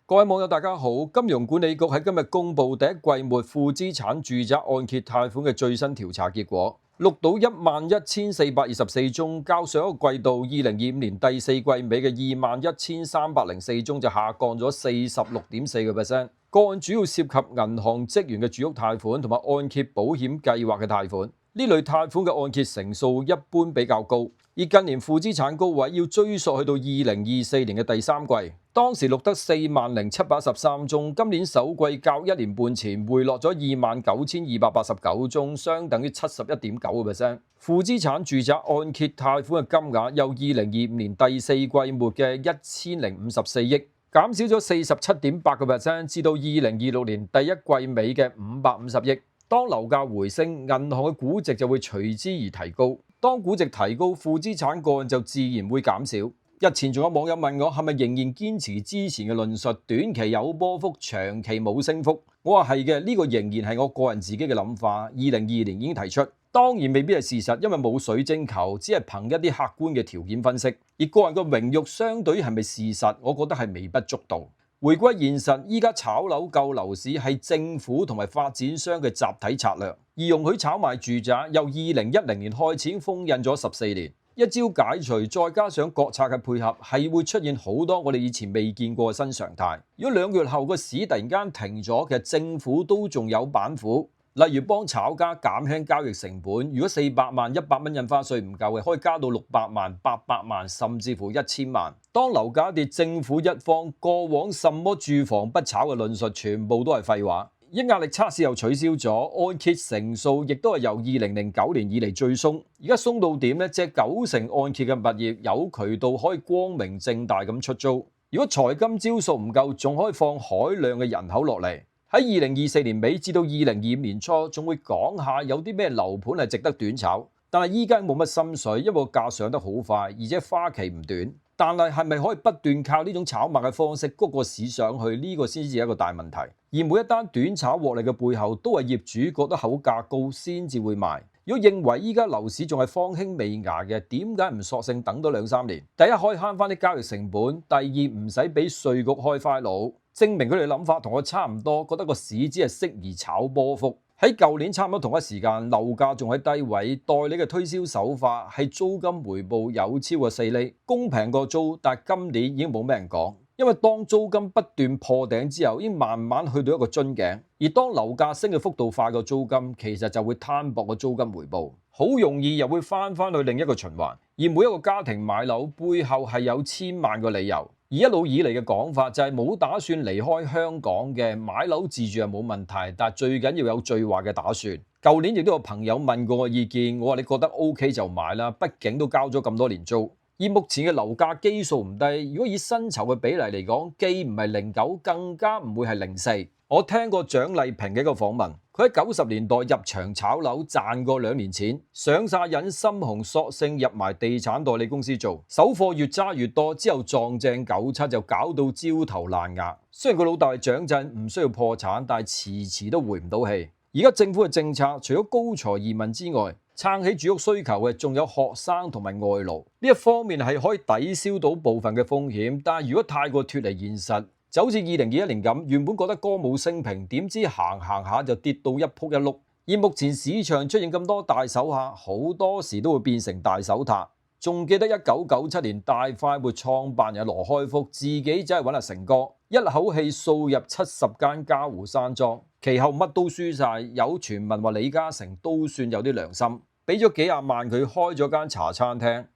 各位網友大家好，金融管理局喺今日公布第一季末負資產住宅按揭貸款嘅最新調查結果，錄到11,424宗，較上一個季度2025年第四季尾嘅21,304宗就下降咗46.4%。個案主要涉及銀行職員嘅住屋貸款同埋按揭保險計劃嘅貸款，呢類貸款嘅按揭成數一般比較高。而近年負資產高位要追溯去到2024年嘅第三季，當時錄得40,713宗，今年首季較1年半前回落咗29,289宗，相等於71.9%。負資產住宅按揭貸款嘅金額由2025年第四季末嘅1,054億，減少咗47.8%，至到2026年第一季尾嘅550億。當樓價回升，銀行嘅估值就會隨之而提高。當估值提高，負資產個案就自然會減少。日前仲有網友問我係咪仍然堅持之前嘅論述，短期有波幅，長期冇升幅？我話係嘅，呢個仍然係我個人自己嘅諗法。2022年已經提出，當然未必係事實，因為冇水晶球，只係憑一啲客觀嘅條件分析。而個人嘅榮辱相對係咪事實，我覺得係微不足道。回歸現實，依家炒樓救樓市係政府同埋發展商嘅集體策略，而容許炒賣住宅由2010年開始已經封印咗14年，一朝解除，再加上國策嘅配合，係會出現好多我哋以前未見過嘅新常態。如果2個月後個市突然間停咗，其實政府都仲有板斧。例如幫炒家減輕交易成本，如果400萬100蚊印花稅唔夠嘅，可以加到600萬、800萬，甚至乎1000萬。當樓價跌，政府一方過往什麼住房不炒嘅論述，全部都係廢話。因壓力測試又取消咗，按揭成數亦都係由2009年以嚟最鬆。而家鬆到點呢？借90成按揭嘅物業有渠道可以光明正大咁出租。如果財金招數唔夠，仲可以放海量嘅人口落嚟。喺2024年尾至到2025年初，仲會講下有啲咩樓盤係值得短炒。但係依家冇乜心水，因為個價上得好快，而且花期唔短。但係咪可以不斷靠呢種炒賣嘅方式谷個市上去？呢個先至係一個大問題。而每一單短炒獲利嘅背後，都係業主覺得口價高先至會賣。如果認為依家樓市仲係方興未艾嘅，點解唔索性等多2-3年？第一，可以慳翻啲交易成本；第二，唔使俾稅局開快佬。證明佢哋諗法同我差唔多，覺得個市只係適宜炒波幅。喺舊年差唔多同一時間，樓價仲喺低位，代理嘅推銷手法係租金回報有超過4厘，公平過租。但係今年已經冇咩人講，因為當租金不斷破頂之後，已經慢慢去到一個樽頸。而當樓價升嘅幅度快過租金，其實就會攤薄個租金回報，好容易又會翻去另一個循環。而每一個家庭買樓背後係有千萬個理由。而一路以嚟嘅講法就係冇打算離開香港嘅買樓自住係冇問題，但係最緊要有最壞嘅打算。舊年亦都有朋友問過我意見，我話你覺得 OK 就買啦，畢竟都交咗咁多年租。而目前嘅樓價基數唔低，如果以薪酬嘅比例嚟講，既唔係09，更加唔會係04。我聽過蔣麗萍嘅一個訪問，佢喺90年代入場炒樓賺過2年錢，上晒癮心紅，索性入埋地產代理公司做，手貨越揸越多，之後撞正97就搞到焦頭爛額。雖然佢老豆係掌陣，唔需要破產，但係遲遲都回唔到氣。而家政府嘅政策除咗高才移民之外，撐起住屋需求嘅仲有學生同埋外勞，呢一方面係可以抵消到部分嘅風險，但係如果太過脫離現實，就好似2021年咁，原本覺得歌舞升平，點知行下就跌到一仆一碌。而目前市場出現咁多大手客，好多時都會變成大手撻。仲記得1997年大快活創辦人羅開福自己真係揾阿成哥，一口氣掃入70間嘉湖山莊，其後乜都輸晒。有傳聞話李嘉誠都算有啲良心，俾咗幾廿萬佢開咗間茶餐廳。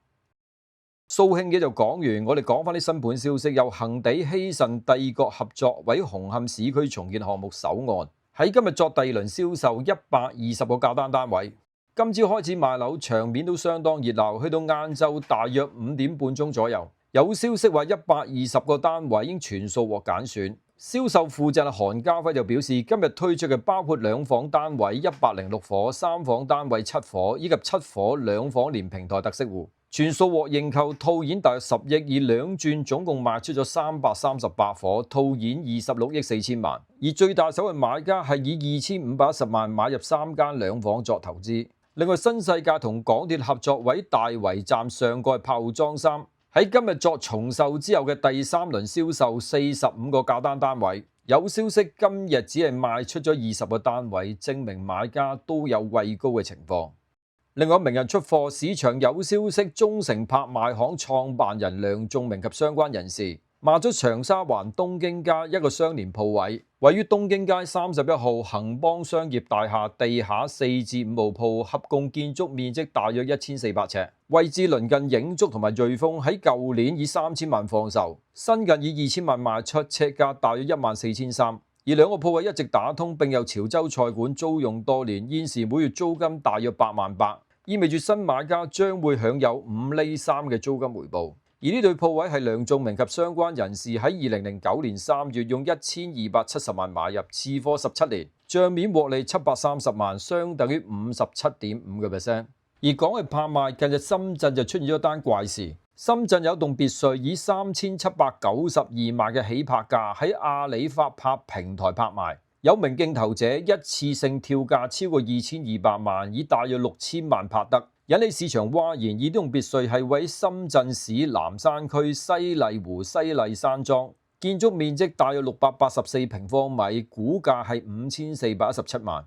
掃興嘅就講完，我哋講翻啲新盤消息。由恒地希慎帝國合作為紅磡市區重建項目首案，喺今日作第2輪銷售120個價單單位。今朝開始賣樓，場面都相當熱鬧，去到晏晝大約5點半鐘左右，有消息話120個單位已經全數獲揀選。銷售負責人韓家輝就表示，今日推出嘅包括2房單位106伙、3房單位7伙，以及7伙2房連平台特色戶，全數獲認購，套現大約10億，以2轉總共賣出咗338伙，套現26億4千萬。而最大手嘅買家係以2510萬買入3間2房作投資。另外，新世界同港鐵合作為大圍站上蓋炮裝3，喺今日作重售之後嘅第3輪銷售45個價單位，有消息今日只係賣出咗20個單位，證明買家都有畏高嘅情況。另外，明日出貨市場有消息，中誠拍賣行創辦人梁仲明及相關人士賣咗長沙灣東京街一個相連鋪位，位於東京街31號恒邦商業大廈地下4至5號鋪，合共建築面積大約1400尺，位置鄰近影築同埋瑞豐，喺舊年以3000萬放售，新近以2000萬賣出，尺價大約14300。而兩個鋪位一直打通，並由潮州菜館租用多年，現時每月租金大約88000，意味住新買家將會享有5厘3嘅租金回報。而呢對鋪位係梁仲明及相關人士喺2009年3月用1270萬買入，持貨17年，帳面獲利730萬，相等於57.5%。而講係拍賣，近日深圳就出現咗一單怪事。深圳有棟別墅以3792萬嘅起拍價喺阿里發拍平台拍賣，有名競投者一次性跳價超過2200萬，以大約6000萬拍得，引起市場譁然。而呢棟別墅係位於深圳市南山區西麗湖西麗山莊，建築面積大約684平方米，估價係5417萬。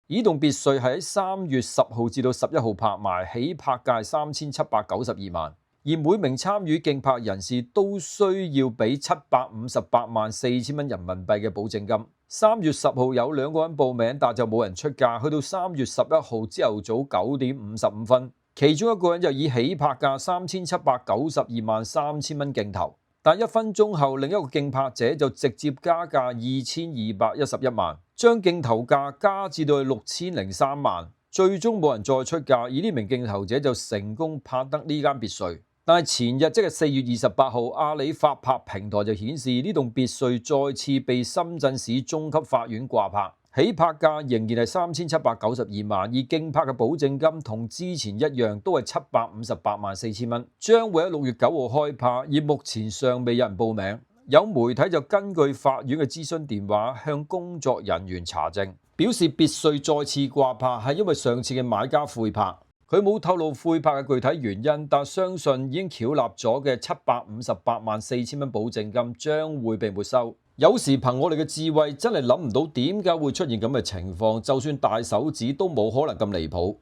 呢棟別墅係喺3月10號至到11號拍賣，起拍價3792萬，而每名參與競拍人士都需要俾758萬4千蚊人民幣嘅保證金。3月10號有2個人報名，但就冇人出價。去到3月11號朝頭早9點55分，其中一個人就以起拍價3792萬3千蚊競投，但1分鐘後另一個競拍者就直接加價2211萬，將競投價加至到6003萬，最終冇人再出價，而呢名競投者就成功拍得呢間別墅。但係前日即係4月28號，阿里發拍平台就顯示呢棟別墅再次被深圳市中級法院掛牌，起拍價仍然係3792萬，而競拍嘅保證金同之前一樣，都係758萬4千蚊，將會喺6月9號開拍，而目前尚未有人報名。有媒體就根據法院嘅諮詢電話向工作人員查證，表示別墅再次掛牌係因為上次嘅買家悔拍。佢冇透露悔拍嘅具體原因，但相信已經繳納咗嘅758萬4千蚊保證金將會被沒收。有時憑我哋嘅智慧真係諗唔到點解會出現咁嘅情況，就算大手指都冇可能咁離譜。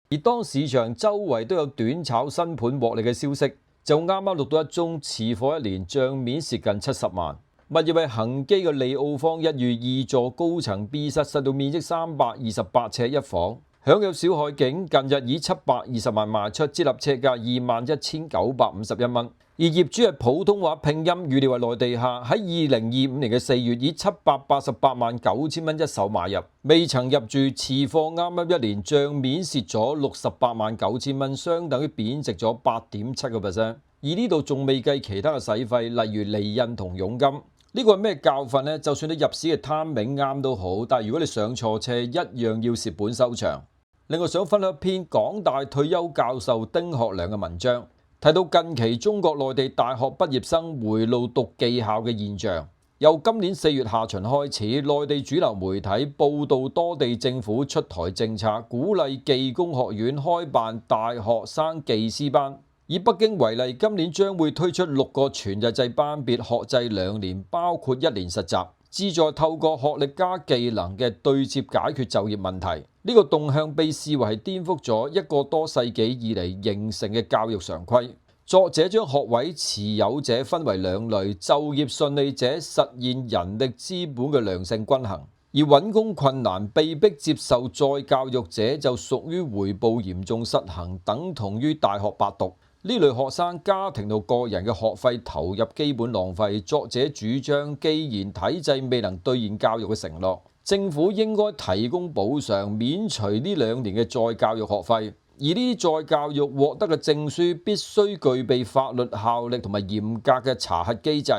而當市場周圍都有短炒新盤獲利嘅消息，就啱啱錄到一宗持貨1年帳面蝕近70萬。物業係恒基嘅利奧坊1寓2座高層 B 室，實到面積328尺一房，享有小海景，近日以720萬賣出，折合尺價21951蚊。而業主係普通話拼音，預料為內地客，喺2025年嘅4月以788萬9千蚊一手買入，未曾入住，持貨啱啱1年，帳面蝕咗68萬9千蚊，相等於貶值咗8.7%。而呢度仲未計其他嘅使費，例如厘印同佣金。呢個係咩教訓呢？就算你入市嘅 timing 啱都好，但係如果你上錯車，一樣要蝕本收場。另外想分享一篇港大退休教授丁學良嘅文章，提到近期中國內地大學畢業生回路讀技校嘅現象。由今年4月下旬開始，內地主流媒體報道多地政府出台政策，鼓勵技工學院開辦大學生技師班。以北京為例，今年將會推出6個全日制班別，學制2年，包括1年實習，旨在透過學歷加技能嘅對接解決就業問題。呢個動向被視為係顛覆咗1個多世紀以嚟形成嘅教育常規。作者將學位持有者分為2類，就業順利者實現人力資本嘅良性均衡，而揾工困難被迫接受再教育者就屬於回報嚴重失衡，等同於大學白讀。呢類學生家庭同個人嘅學費投入基本浪費。作者主張，既然體制未能兌現教育嘅承諾，政府應該提供補償，免除呢2年嘅再教育學費。而呢啲再教育獲得嘅證書必須具備法律效力同埋嚴格嘅查核機制，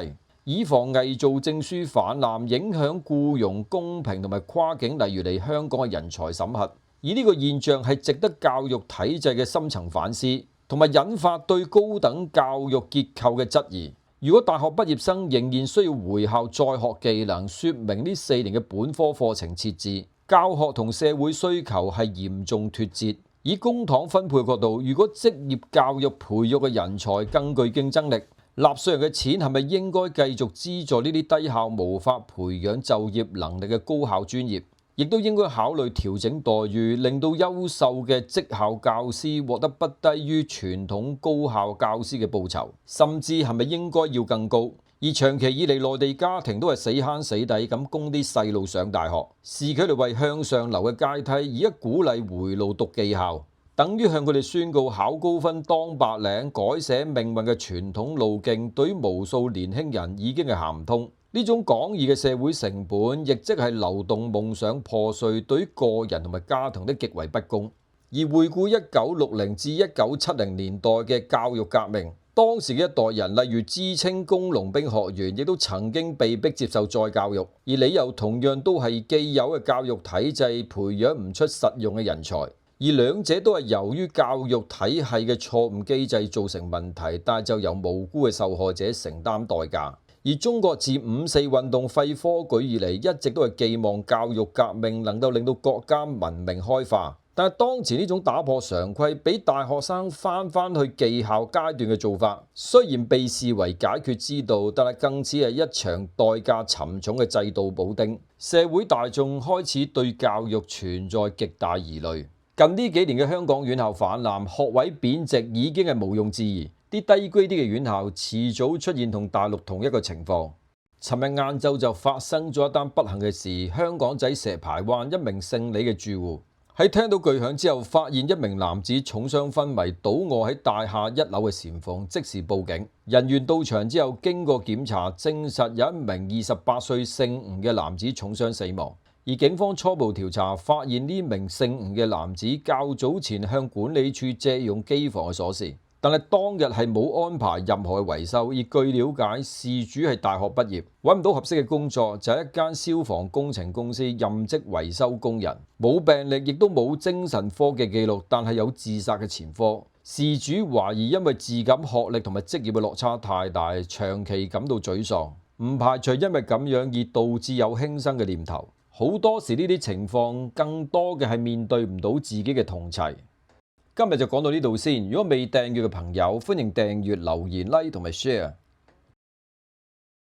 以防偽造證書氾濫，影響僱傭公平同埋跨境例如嚟香港嘅人才審核。而呢個現象係值得教育體制嘅深層反思，同埋引發對高等教育結構嘅質疑。如果大學畢業生仍然需要回校再學技能，說明呢4年嘅本科課程設置、教學同社會需求係嚴重脫節。以公帑分配角度，如果職業教育培育嘅人才更具競爭力，納稅人嘅錢係咪應該繼續資助呢啲低效無法培養就業能力嘅高校專業？亦都應該考慮調整待遇，令到優秀嘅績效教師獲得不低於傳統高校教師嘅報酬，甚至係咪應該要更高？而長期以嚟，內地家庭都係死慳死抵咁供啲細路上大學，視佢哋為向上流嘅階梯，而家鼓勵回路讀技校，等於向佢哋宣告考高分當白領、改寫命運嘅傳統路徑，對於無數年輕人已經係行唔通。呢種廣義嘅社會成本，亦即係流動夢想破碎，對於個人同埋家庭都極為不公。而回顧1960至1970年代嘅教育革命，當時嘅一代人，例如知青工農兵學員，亦都曾經被迫接受再教育，而理由同樣都係既有嘅教育體制培養唔出實用嘅人才，而兩者都係由於教育體系嘅錯誤機制造成問題，但就由無辜嘅受害者承擔代價。而中國自5·4運動廢科舉以嚟，一直都係寄望教育革命能夠令到國家文明開化。但係當前呢種打破常規，俾大學生返去技校階段嘅做法，雖然被視為解決之道，但係更似係一場代價沉重嘅制度補丁。社會大眾開始對教育存在極大疑慮。近呢幾年嘅香港院校氾濫、學位貶值已經係毋庸置疑。啲低 grade 啲嘅院校遲早出現同大陸同一個情況。尋日晏晝就發生咗一單不幸嘅事，香港仔石排灣一名姓李嘅住戶喺聽到巨響之後，發現一名男子重傷昏迷倒卧喺大廈1樓嘅簷篷，即時報警。人員到場之後，經過檢查，證實有一名28歲姓吳嘅男子重傷死亡。而警方初步調查發現呢名姓吳嘅男子較早前向管理處借用機房嘅鎖匙。但係當日係冇安排任何嘅維修，而據了解，事主係大學畢業，揾唔到合適嘅工作，就喺一間消防工程公司任職維修工人，冇病歷，亦都冇精神科嘅記錄，但係有自殺嘅前科。事主懷疑因為自感學歷同埋職業嘅落差太大，長期感到沮喪，唔排除因為咁樣而導致有輕生嘅念頭。好多時呢啲情況，更多嘅係面對唔到自己嘅同儕。今日就講到呢度先。如果未訂閱嘅朋友，歡迎訂閱、留言、like 同埋 share。